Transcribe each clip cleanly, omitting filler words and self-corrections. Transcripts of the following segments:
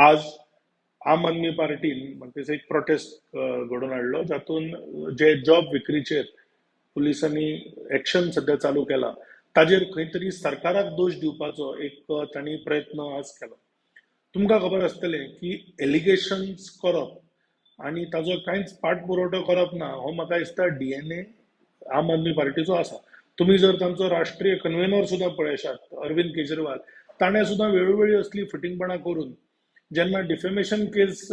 आज आम आदमी पार्टीन म्हणजे एक प्रोटेस्ट घडून हाडलो जातून जे जॉब विक्रीचेर पुलिसांनी ऍक्शन सध्या चालू केला ताजेर खंय तरी सरकाराक दोष दिवपाचो एक तांणी प्रयत्न आज केला. तुमकां खबर आसतलें की एलिगेशन्स करप आनी ताजो कांयच पाठपुरवठो करप ना हो म्हाका दिसता डीएनए आम आदमी पार्टीचो आसा. तुम्ही जर तांचो राष्ट्रीय कन्व्हेनर सुद्धा पळयशात अरविंद केजरीवाल ताणें सुद्धा वेळोवेळी असली फटिंगपणां करून जेन्ना डिफेमेशन केस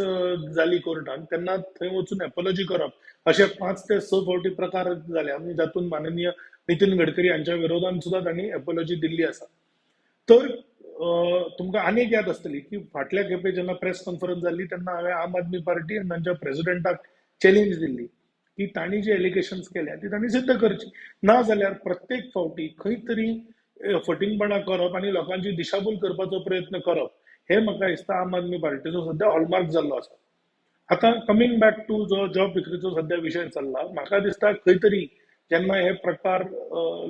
जाली कोर्टान तेन्ना थंय वचून एपॉलॉजी करप अशे 5 ते 6 फावटी प्रकार जाले आनी जातून माननीय नितीन गडकरी हांच्या विरोधान सुद्धा तांणी एपॉलॉजी दिल्ली आसा. तर तुमकां आनी एक याद आसतली की फाटल्या खेपे जेन्ना प्रेस कॉन्फरन्स जाल्ली तेन्ना हांवें आम आदमी पार्टी आनी तांच्या प्रेसिडेंटाक चॅलेंज दिल्ली की तांणी जे एलिगेशन्स केल्या ती तांणी सिद्ध करची ना जाल्यार प्रत्येक फावटी खंय तरी फटिंगपणां करप आनी लोकांची दिशाभूल करपाचो प्रयत्न करप हे म्हाका दिसता आम आदमी पार्टीचो सध्या हॉलमार्क जाल्लो आसा. आता कमिंग बॅक टू जो जॉब विक्रीचो सध्या विशय चल्ला म्हाका दिसता खंय तरी जेन्ना हे प्रकार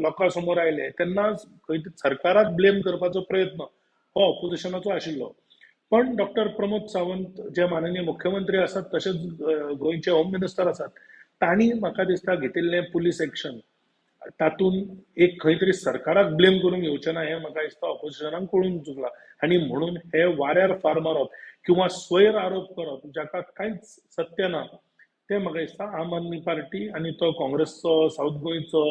लोकां समोर आयले तेन्ना खंय सरकाराक ब्लेम करपाचो प्रयत्न हो ऑपोजिशनाचो आशिल्लो. पण डॉक्टर प्रमोद सावंत जे माननीय मुख्यमंत्री आसात तशेंच गोंयचे होम मिनिस्टर आसात तांणी म्हाका दिसता घेतिल्लें पुलीस एक्शन तातून एक खंय तरी सरकाराक ब्लेम करून घेवचें ना हें म्हाका दिसता ऑपोजिशनाक कळून चुकलां आनी म्हणून हे वाऱ्यार फार मारप किंवा स्वयर आरोप करप जाका कांयच सत्य ना ते म्हाका दिसता आम आदमी पार्टी आनी तो काँग्रेसचो साऊथ गोंयचो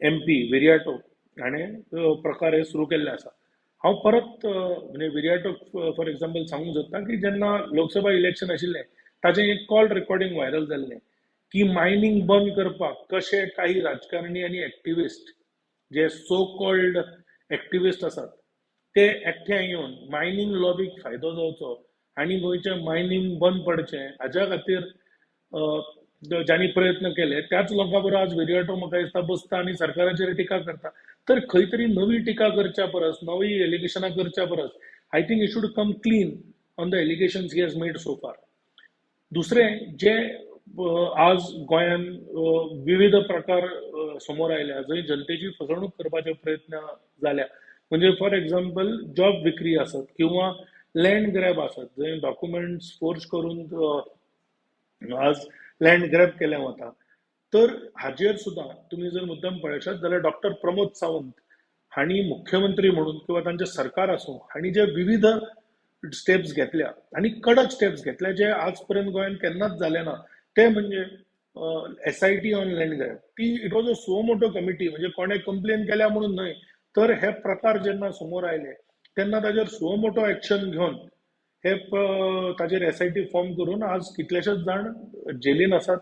MP विरयाटो हाणें प्रकार हे सुरू केल्ले आसा. हांव परत म्हणजे विरयाटोक फॉर एक्झाम्पल सांगूंक सोदतां की जेन्ना लोकसभा इलेक्शन आशिल्लें ताचें एक कॉल रेकॉर्डिंग व्हायरल जाल्लें की मायनिंग बंद करपाक कशे काही राजकारणी आनी एक्टिविस्ट जे सो कॉल्ड एक्टिविस्ट आसात ते एकठांय येवन मायनिंग लॉबीक फायदो जावचो आनी गोंयचें मायनिंग बंद पडचें हाच्या खातीर ज्यांनी प्रयत्न केले त्याच लोकां बरोबर आज विरयाटो म्हाका दिसता बसता आनी सरकाराचेर टिका करता. तर खंय तरी नवी टिका करच्या परस नवी एलिगेशनां करच्या परस I think he should come clean on the allegations he has made so far. दुसरें जे आज गोंयान विविध प्रकार समोर आयल्या जंय जनतेची फसवणूक करपाचे प्रयत्न जाल्या म्हणजे फॉर एक्झाम्पल जॉब विक्री आसत किंवा लँड ग्रॅब आसत जंय डॉक्युमेंट्स फोर्ज करून आज लँड ग्रॅब केलें वता. तर हाजेर सुद्धा तुम्ही जर मुद्दम पळयशात जाल्यार डॉक्टर प्रमोद सावंत हांणी मुख्यमंत्री म्हणून किंवा तांचें सरकार आसूं हांणी जे विविध स्टेप्स घेतल्या आनी कडक स्टेप्स घेतल्या जे आज पर्यंत गोंयान केन्नाच जाले ना ते म्हणजे SIT ऑन लँड ग्रॅब ती it was a suo motu committee म्हणजे कोणे कंप्लेन केल्या म्हणून न्हय तर हे प्रकार जेन्ना समोर आयले तेन्ना ताजेर सो मोटो एक्शन घेवन हे ताजेर SIT फॉर्म करून आज कितलेशेच जाण जेलीन आसात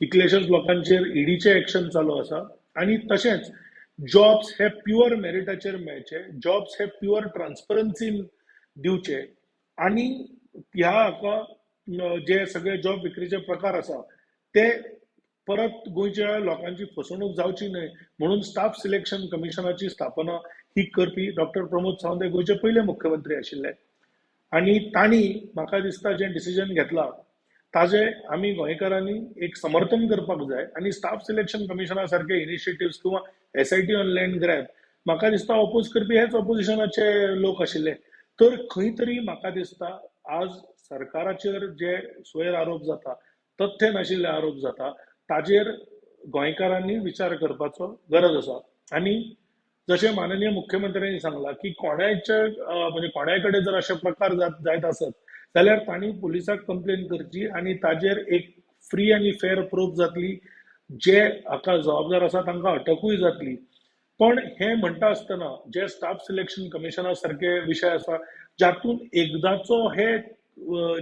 कितलेशेच लोकांचेर ईडीचे एक्शन चालू आसा आनी तशेंच जॉब्स हे प्युअर मेरिटाचेर मेळचे जॉब्स हे प्युअर ट्रान्सपरन्सीन दिवचे आनी ह्या हाका जे सगळे जॉब विक्रीचे प्रकार आसा ते परत गोंयच्या लोकांची फसवणूक जावची न्हय म्हणून स्टाफ सिलेक्शन कमिशनाची स्थापना ही करपी डॉक्टर प्रमोद सावंत हे गोंयचे पयले मुख्यमंत्री आशिल्ले आनी तांणी म्हाका दिसता जे डिसिजन घेतला ताजे आमी गोंयकारांनी एक समर्थन करपाक जाय आनी स्टाफ सिलेक्शन कमिशना सारखे इनिशिएटिव्स किंवा SIT ऑन लँड ग्रॅब म्हाका दिसता ऑपोज करपी हेच ऑपोजिशनाचे लोक आशिल्ले. तर खंय तरी म्हाका दिसता आज सरकाराचेर जे स्वयर आरोप जाता तथ्य नाशिल्ले आरोप जाता ताजेर गोंयकारांनी विचार करपाचो गरज आसा. आनी जशें माननीय मुख्यमंत्र्यांनी सांगला की कोणाचे म्हणजे कोणाय कडेन जर अशे प्रकार जायत आसत जाल्यार तांणी पुलिसाक कंप्लेन करची आनी ताजेर एक फ्री आनी फेर प्रूफ जातली जे हाका जबाबदार आसा तांकां अटकूय जातली. पण हे म्हणटा आसतना जे स्टाफ सिलेक्शन कमिशना सारखे विशय आसा जातून एकदाचो हे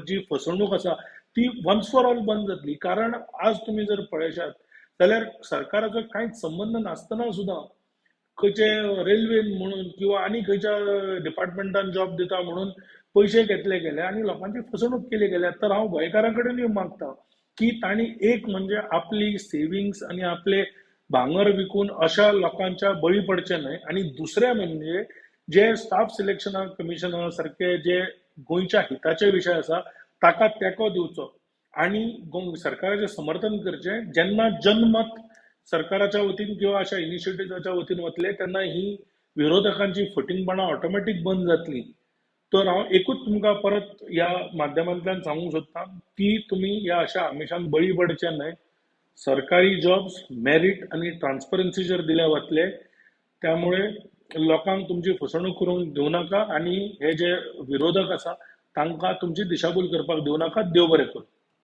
जी फसवणूक आसा ती वन्स फॉर ऑल बंद जातली. कारण आज तुम्ही जर पळयशात जाल्यार सरकाराचो कांयच संबंद नासतना सुद्धा खंयचे रेल्वेन म्हणून किंवा आनी खंयच्या डिपार्टमेंटान जॉब दिता म्हणून पयशे घेतले गेले आनी लोकांची फसवणूक केली गेल्या. तर हांव गोंयकारां कडेन मागता की तांणी एक म्हणजे आपली सेव्हिंग्स आनी आपले भांगर विकून अशा लोकांच्या बळी पडचे न्हय आनी दुसरे म्हणजे जे स्टाफ सिलेक्शन कमिशना सारखे जे गोंयच्या हिताचे विशय आसा ताका तेंको दिवचो आनी सरकाराचें समर्थन करचें. जेन्ना जनमत सरकाराच्या वतीन किंवा अशा इनिशिएटिव्हाच्या वतीन वतले तेन्ना ही विरोधकांची फटिंगपणां ऑटोमॅटीक बंद जातली तर हांव एकूच तुमकां परत ह्या माध्यमांतल्यान सांगूंक सोदतां की तुमी ह्या अशा आमिशांक बळी पडचे न्हय. सरकारी जॉब्स मेरिट आणि ट्रान्सपरन्सीचेर दिले वतले, त्यामुळे लोकांक तुमची फसवणूक करूंक दिवं नाका आणि हे जे विरोधक आसा तांकां तुमची दिशाभूल करपाक दिवं नाका. देव बरें करूं.